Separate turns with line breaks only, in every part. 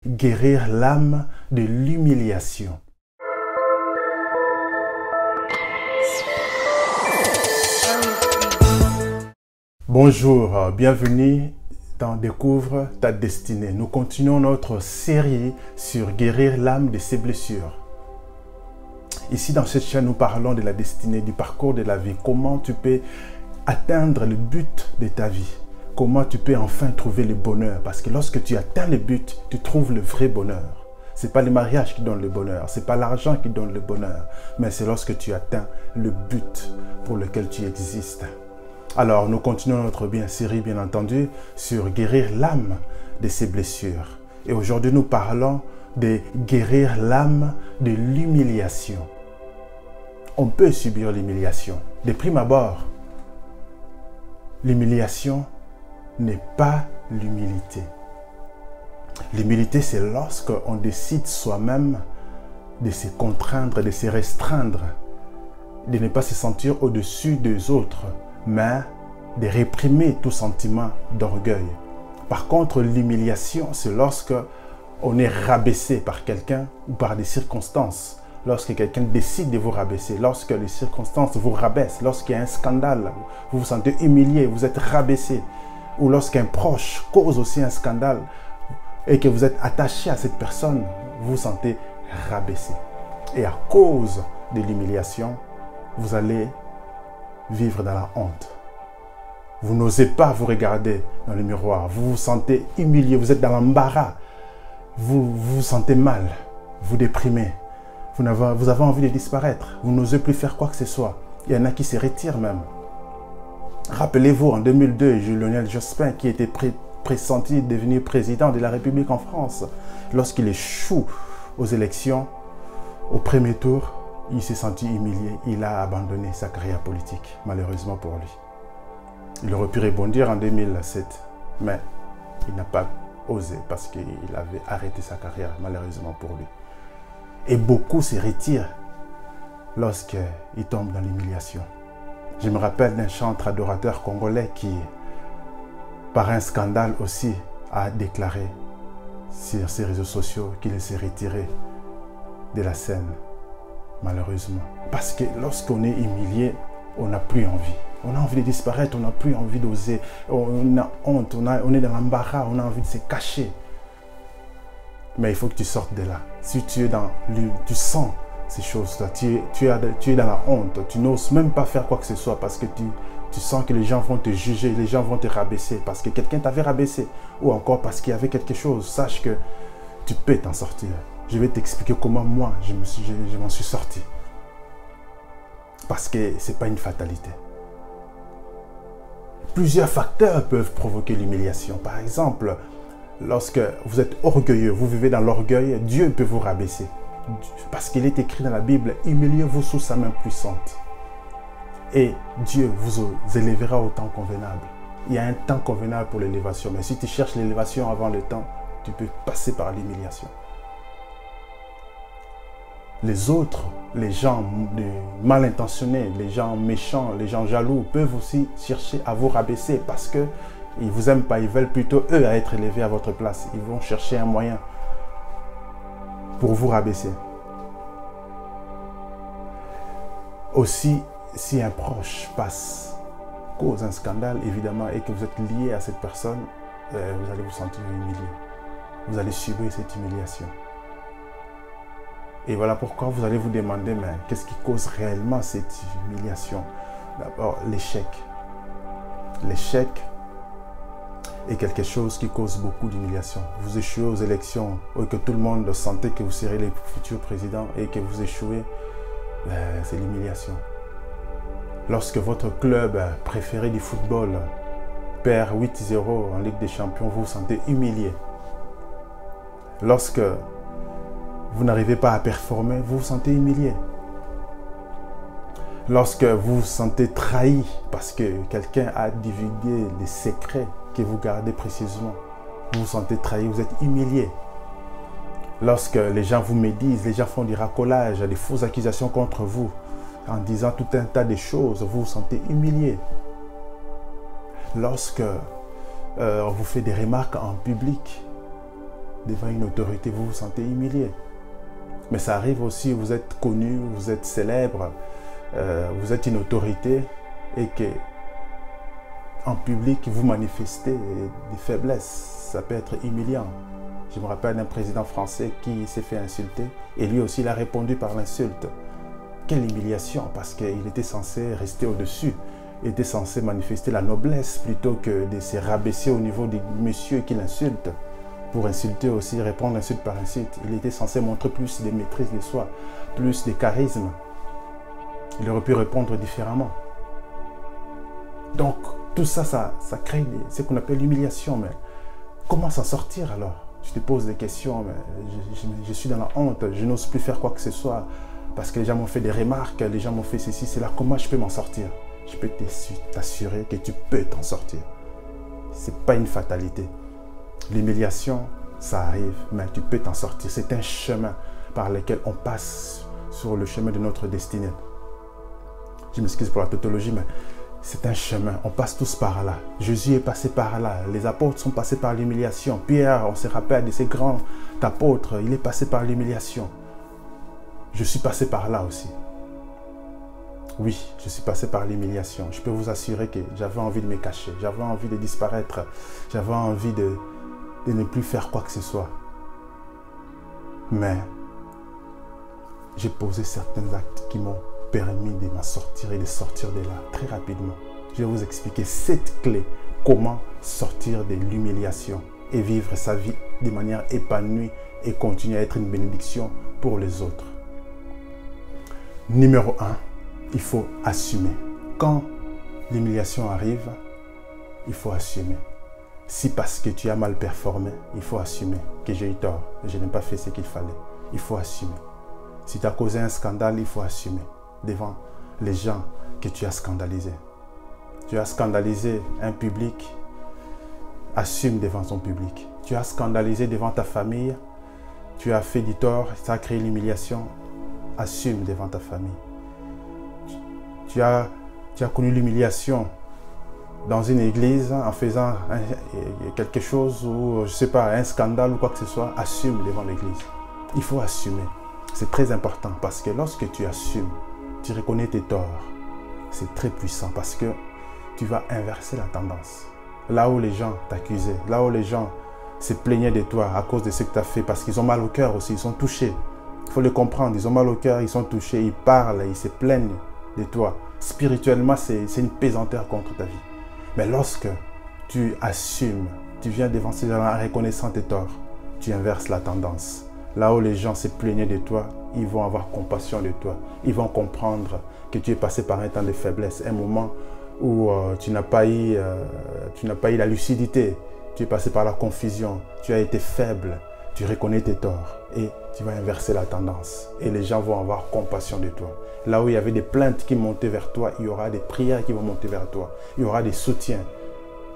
guérir l'âme de l'humiliation. Bonjour, bienvenue dans Découvre ta destinée. Nous continuons notre série sur guérir l'âme de ses blessures. Ici dans cette chaîne, nous parlons de la destinée, du parcours de la vie. Comment tu peux atteindre le but de ta vie. Comment tu peux enfin trouver le bonheur. Parce que lorsque tu atteins le but, tu trouves le vrai bonheur. Ce n'est pas le mariage qui donne le bonheur. Ce n'est pas l'argent qui donne le bonheur. Mais c'est lorsque tu atteins le but pour lequel tu existes. Alors, nous continuons notre série, bien entendu, sur guérir l'âme de ses blessures. Et aujourd'hui, nous parlons de guérir l'âme de l'humiliation. On peut subir l'humiliation. De prime abord, l'humiliation n'est pas l'humilité. L'humilité, c'est lorsqu'on décide soi-même de se contraindre, de se restreindre, de ne pas se sentir au-dessus des autres, mais de réprimer tout sentiment d'orgueil. Par contre, l'humiliation, c'est lorsque on est rabaissé par quelqu'un ou par des circonstances. Lorsque quelqu'un décide de vous rabaisser, lorsque les circonstances vous rabaissent, lorsqu'il y a un scandale, vous vous sentez humilié, vous êtes rabaissé. Ou lorsqu'un proche cause aussi un scandale et que vous êtes attaché à cette personne, vous vous sentez rabaissé. Et à cause de l'humiliation, vous allez vivre dans la honte. Vous n'osez pas vous regarder dans le miroir. Vous vous sentez humilié, vous êtes dans l'embarras. Vous vous sentez mal, vous déprimez. Vous avez envie de disparaître. Vous n'osez plus faire quoi que ce soit. Il y en a qui se retirent même. Rappelez-vous, en 2002, Lionel Jospin, qui était pressenti de devenir président de la République en France, lorsqu'il échoue aux élections, au premier tour, il s'est senti humilié. Il a abandonné sa carrière politique, malheureusement pour lui. Il aurait pu rebondir en 2007, mais il n'a pas osé parce qu'il avait arrêté sa carrière, malheureusement pour lui. Et beaucoup se retirent lorsqu'ils tombent dans l'humiliation. Je me rappelle d'un chanteur adorateur congolais qui, par un scandale aussi, a déclaré sur ses réseaux sociaux qu'il s'est retiré de la scène, malheureusement. Parce que lorsqu'on est humilié, on n'a plus envie. On a envie de disparaître, on n'a plus envie d'oser. On a honte, on est dans l'embarras, on a envie de se cacher. Mais il faut que tu sortes de là. Si tu es dans tu sens ces choses-là, tu es dans la honte, tu n'oses même pas faire quoi que ce soit parce que tu sens que les gens vont te juger, les gens vont te rabaisser parce que quelqu'un t'avait rabaissé ou encore parce qu'il y avait quelque chose. Sache que tu peux t'en sortir. Je vais t'expliquer comment moi, je m'en suis sorti. Parce que ce n'est pas une fatalité. Plusieurs facteurs peuvent provoquer l'humiliation. Par exemple, lorsque vous êtes orgueilleux, vous vivez dans l'orgueil, Dieu peut vous rabaisser. Parce qu'il est écrit dans la Bible, humiliez-vous sous sa main puissante. Et Dieu vous élèvera au temps convenable. Il y a un temps convenable pour l'élévation. Mais si tu cherches l'élévation avant le temps, tu peux passer par l'humiliation. Les autres, les gens mal intentionnés, les gens méchants, les gens jaloux peuvent aussi chercher à vous rabaisser parce qu'ils ne vous aiment pas, ils veulent plutôt eux à être élevés à votre place. Ils vont chercher un moyen pour vous rabaisser. Aussi, si un proche cause un scandale évidemment et que vous êtes lié à cette personne, vous allez vous sentir humilié. Vous allez subir cette humiliation. Et voilà pourquoi vous allez vous demander, mais qu'est-ce qui cause réellement cette humiliation? D'abord, l'échec. L'échec est quelque chose qui cause beaucoup d'humiliation. Vous échouez aux élections, et que tout le monde sentait que vous serez le futur président et que vous échouez, c'est l'humiliation. Lorsque votre club préféré du football perd 8-0 en Ligue des Champions, vous vous sentez humilié. Lorsque vous n'arrivez pas à performer, vous vous sentez humilié. Lorsque vous vous sentez trahi parce que quelqu'un a divulgué les secrets que vous gardez précieusement, vous vous sentez trahi, vous êtes humilié. Lorsque les gens vous médisent, les gens font du racolage, des fausses accusations contre vous, en disant tout un tas de choses, vous vous sentez humilié. Lorsque on vous fait des remarques en public, devant une autorité, vous vous sentez humilié. Mais ça arrive aussi, vous êtes connu, vous êtes célèbre, vous êtes une autorité et que en public, vous manifestez des faiblesses. Ça peut être humiliant. Je me rappelle d'un président français qui s'est fait insulter et lui aussi il a répondu par l'insulte. Quelle humiliation, parce qu'il était censé rester au-dessus. Il était censé manifester la noblesse plutôt que de se rabaisser au niveau des messieurs qui l'insultent. Pour insulter aussi, répondre insulte par insulte. Il était censé montrer plus de maîtrise de soi, plus de charisme. Il aurait pu répondre différemment. Donc, tout ça, ça crée ce qu'on appelle l'humiliation. Mais comment s'en sortir alors? Je te pose des questions, mais je suis dans la honte, je n'ose plus faire quoi que ce soit parce que les gens m'ont fait des remarques, les gens m'ont fait ceci, c'est là. Comment je peux m'en sortir? Je peux t'assurer que tu peux t'en sortir. Ce n'est pas une fatalité. L'humiliation, ça arrive, mais tu peux t'en sortir. C'est un chemin par lequel on passe sur le chemin de notre destinée. Je m'excuse pour la tautologie, mais c'est un chemin, on passe tous par là. Jésus est passé par là, les apôtres sont passés par l'humiliation. Pierre, on se rappelle de ces grands apôtres, il est passé par l'humiliation. Je suis passé par là aussi. Oui, je suis passé par l'humiliation. Je peux vous assurer que j'avais envie de me cacher, j'avais envie de disparaître, j'avais envie de ne plus faire quoi que ce soit. Mais j'ai posé certains actes qui m'ont permis de m'en sortir et de sortir de là très rapidement. Je vais vous expliquer cette clé, comment sortir de l'humiliation et vivre sa vie de manière épanouie et continuer à être une bénédiction pour les autres. Numéro 1, il faut assumer. Quand l'humiliation arrive, il faut assumer. Si parce que tu as mal performé, il faut assumer que j'ai eu tort, je n'ai pas fait ce qu'il fallait. Il faut assumer. Si tu as causé un scandale, il faut assumer devant les gens que tu as scandalisés. Tu as scandalisé un public, assume devant ton public. Tu as scandalisé devant ta famille, tu as fait du tort, ça a créé l'humiliation, assume devant ta famille. Tu as connu l'humiliation dans une église en faisant quelque chose ou, je ne sais pas, un scandale ou quoi que ce soit, assume devant l'église. Il faut assumer. C'est très important parce que lorsque tu assumes, tu reconnais tes torts. C'est très puissant parce que tu vas inverser la tendance. Là où les gens t'accusaient, là où les gens se plaignaient de toi à cause de ce que tu as fait, parce qu'ils ont mal au cœur aussi, ils sont touchés. Il faut le comprendre, ils ont mal au cœur, ils sont touchés, ils parlent, ils se plaignent de toi. Spirituellement, c'est une pesanteur contre ta vie. Mais lorsque tu assumes, tu viens devant ces gens en reconnaissant tes torts, tu inverses la tendance. Là où les gens se plaignaient de toi, ils vont avoir compassion de toi. Ils vont comprendre que tu es passé par un temps de faiblesse, un moment où tu n'as pas eu la lucidité, tu es passé par la confusion, tu as été faible, tu reconnais tes torts et tu vas inverser la tendance. Et les gens vont avoir compassion de toi. Là où il y avait des plaintes qui montaient vers toi, il y aura des prières qui vont monter vers toi. Il y aura des soutiens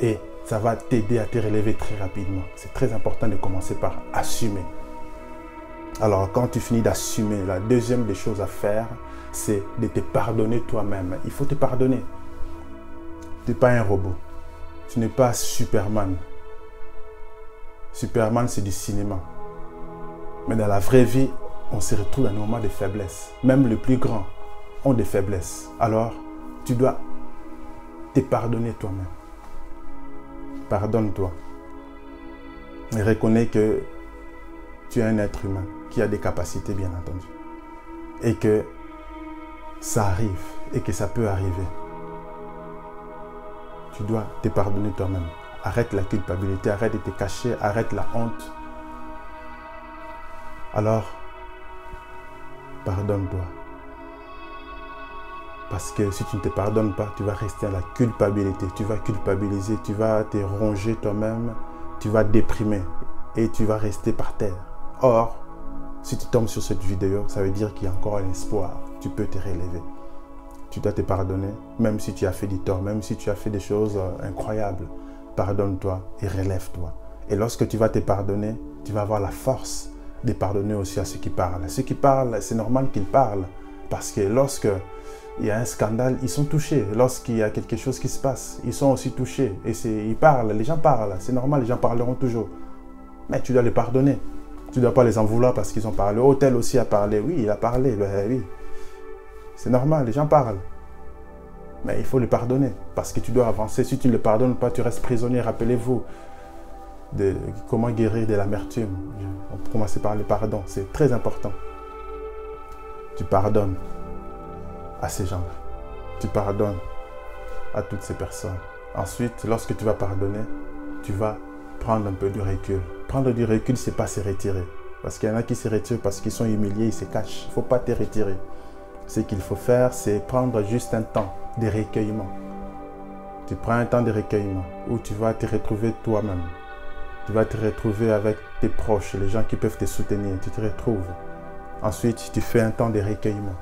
et ça va t'aider à te relever très rapidement. C'est très important de commencer par assumer. Alors, quand tu finis d'assumer, la deuxième des choses à faire, c'est de te pardonner toi-même. Il faut te pardonner. Tu n'es pas un robot. Tu n'es pas Superman. Superman, c'est du cinéma. Mais dans la vraie vie, on se retrouve dans un moment de faiblesse. Même les plus grands ont des faiblesses. Alors, tu dois te pardonner toi-même. Pardonne-toi. Et reconnais que tu es un être humain qui a des capacités, bien entendu. Et que ça arrive et que ça peut arriver. Tu dois te pardonner toi-même. Arrête la culpabilité, arrête de te cacher, arrête la honte. Alors, pardonne-toi. Parce que si tu ne te pardonnes pas, tu vas rester à la culpabilité. Tu vas culpabiliser, tu vas te ronger toi-même, tu vas déprimer et tu vas rester par terre. Or, si tu tombes sur cette vidéo, ça veut dire qu'il y a encore un espoir. Tu peux te relever. Tu dois te pardonner, même si tu as fait du tort, même si tu as fait des choses incroyables. Pardonne-toi et relève-toi. Et lorsque tu vas te pardonner, tu vas avoir la force de pardonner aussi à ceux qui parlent. Ceux qui parlent, c'est normal qu'ils parlent. Parce que lorsque il y a un scandale, ils sont touchés. Lorsqu'il y a quelque chose qui se passe, ils sont aussi touchés. Et ils parlent, les gens parlent. C'est normal, les gens parleront toujours. Mais tu dois les pardonner. Tu ne dois pas les en vouloir parce qu'ils ont parlé. Oh, tel aussi a parlé. Oui, il a parlé. Ben oui. C'est normal, les gens parlent. Mais il faut les pardonner parce que tu dois avancer. Si tu ne le pardonnes pas, tu restes prisonnier. Rappelez-vous de comment guérir de l'amertume. On peut commencer par le pardon. C'est très important. Tu pardonnes à ces gens-là. Tu pardonnes à toutes ces personnes. Ensuite, lorsque tu vas pardonner, tu vas prendre un peu de recul. Prendre du recul, ce n'est pas se retirer. Parce qu'il y en a qui se retirent parce qu'ils sont humiliés, ils se cachent. Il ne faut pas te retirer. Ce qu'il faut faire, c'est prendre juste un temps de recueillement. Tu prends un temps de recueillement où tu vas te retrouver toi-même. Tu vas te retrouver avec tes proches, les gens qui peuvent te soutenir. Tu te retrouves. Ensuite, tu fais un temps de recueillement.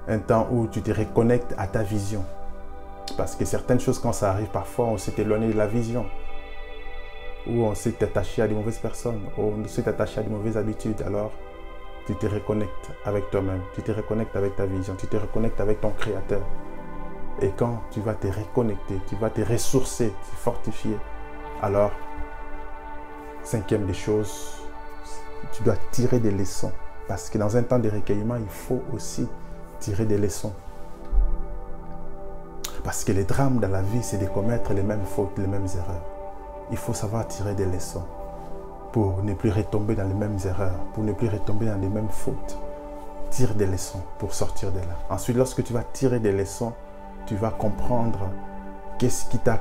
Un temps où tu te reconnectes à ta vision. Parce que certaines choses, quand ça arrive, parfois, on s'est éloigné de la vision. Ou on s'est attaché à de mauvaises personnes. Ou on s'est attaché à de mauvaises habitudes. Alors, tu te reconnectes avec toi-même. Tu te reconnectes avec ta vision. Tu te reconnectes avec ton Créateur. Et quand tu vas te reconnecter, tu vas te ressourcer, te fortifier. Alors, cinquième des choses, tu dois tirer des leçons. Parce que dans un temps de recueillement, il faut aussi tirer des leçons. Parce que les drames dans la vie, c'est de commettre les mêmes fautes, les mêmes erreurs. Il faut savoir tirer des leçons pour ne plus retomber dans les mêmes erreurs, pour ne plus retomber dans les mêmes fautes. Tire des leçons pour sortir de là. Ensuite, lorsque tu vas tirer des leçons, tu vas comprendre qu'est-ce qui t'a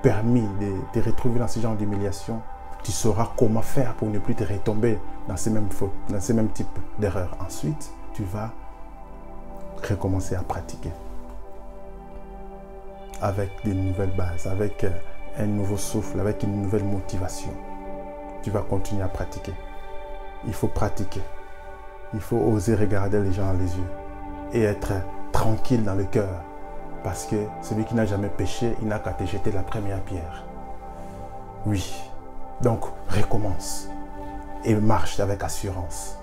permis de te retrouver dans ce genre d'humiliation. Tu sauras comment faire pour ne plus te retomber dans ces mêmes fautes, dans ces mêmes types d'erreurs. Ensuite, tu vas recommencer à pratiquer avec des nouvelles bases, avec un nouveau souffle, avec une nouvelle motivation. Tu vas continuer à pratiquer. Il faut pratiquer. Il faut oser regarder les gens dans les yeux et être tranquille dans le cœur. Parce que celui qui n'a jamais péché, il n'a qu'à te jeter la première pierre. Oui. Donc, recommence et marche avec assurance.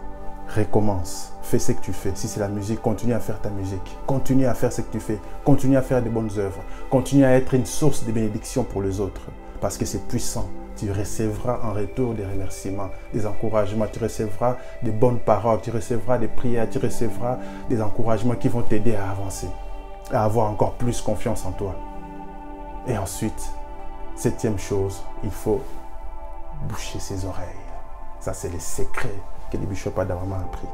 Recommence, fais ce que tu fais. Si c'est la musique, continue à faire ta musique. Continue à faire ce que tu fais. Continue à faire de bonnes œuvres. Continue à être une source de bénédiction pour les autres. Parce que c'est puissant. Tu recevras en retour des remerciements, des encouragements. Tu recevras des bonnes paroles. Tu recevras des prières. Tu recevras des encouragements qui vont t'aider à avancer. À avoir encore plus confiance en toi. Et ensuite, septième chose, il faut boucher ses oreilles. Ça, c'est le secret que le bishop a vraiment appris.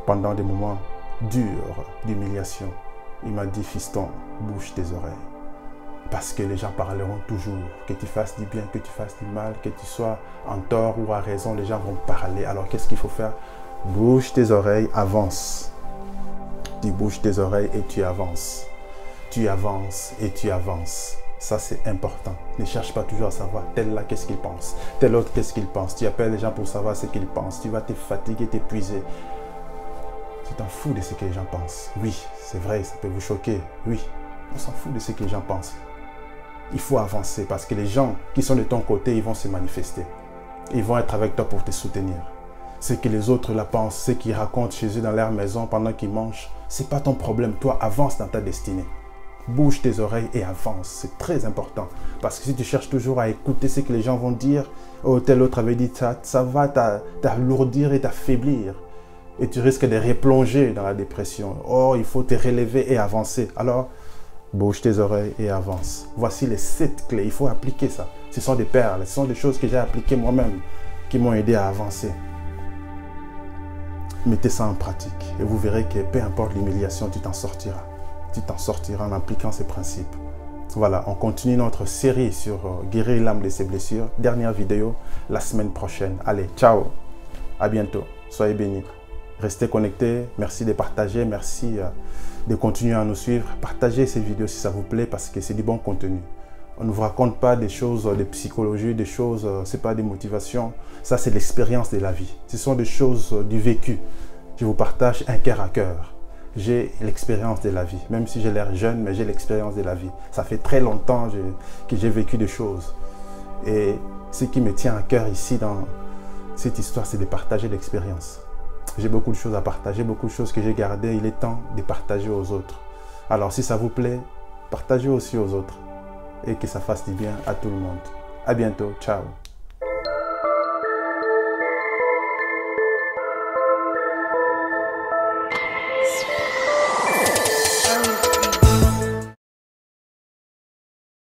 Pendant des moments durs d'humiliation, il m'a dit, fiston, bouche tes oreilles. Parce que les gens parleront toujours. Que tu fasses du bien, que tu fasses du mal, que tu sois en tort ou à raison, les gens vont parler. Alors, qu'est-ce qu'il faut faire? Bouche tes oreilles, avance. Tu bouges tes oreilles et tu avances. Tu avances et tu avances. Ça, c'est important. Ne cherche pas toujours à savoir tel là, qu'est-ce qu'il pense. Tel autre, qu'est-ce qu'il pense. Tu appelles les gens pour savoir ce qu'ils pensent. Tu vas te fatiguer, t'épuiser. Tu t'en fous de ce que les gens pensent. Oui, c'est vrai, ça peut vous choquer. Oui, on s'en fout de ce que les gens pensent. Il faut avancer parce que les gens qui sont de ton côté, ils vont se manifester. Ils vont être avec toi pour te soutenir. Ce que les autres là pensent, ce qu'ils racontent chez eux dans leur maison pendant qu'ils mangent, ce n'est pas ton problème. Toi, avance dans ta destinée. Bouge tes oreilles et avance. C'est très important. Parce que si tu cherches toujours à écouter ce que les gens vont dire, oh, tel autre avait dit ça, ça va t'alourdir et t'affaiblir. Et tu risques de replonger dans la dépression. Oh, il faut te relever et avancer. Alors, bouge tes oreilles et avance. Voici les 7 clés. Il faut appliquer ça. Ce sont des perles. Ce sont des choses que j'ai appliquées moi-même qui m'ont aidé à avancer. Mettez ça en pratique et vous verrez que peu importe l'humiliation, tu t'en sortiras. Tu t'en sortiras en appliquant ces principes. Voilà, on continue notre série sur guérir l'âme de ses blessures. Dernière vidéo la semaine prochaine. Allez, ciao. À bientôt. Soyez bénis. Restez connectés. Merci de partager. Merci de continuer à nous suivre. Partagez ces vidéos si ça vous plaît parce que c'est du bon contenu. On ne vous raconte pas des choses de psychologie, des choses, c'est pas des motivations. Ça, c'est l'expérience de la vie. Ce sont des choses du vécu. Je vous partage un cœur à cœur. J'ai l'expérience de la vie. Même si j'ai l'air jeune, mais j'ai l'expérience de la vie. Ça fait très longtemps que j'ai vécu des choses. Et ce qui me tient à cœur ici dans cette histoire, c'est de partager l'expérience. J'ai beaucoup de choses à partager, beaucoup de choses que j'ai gardées. Il est temps de partager aux autres. Alors, si ça vous plaît, partagez aussi aux autres. Et que ça fasse du bien à tout le monde. À bientôt. Ciao.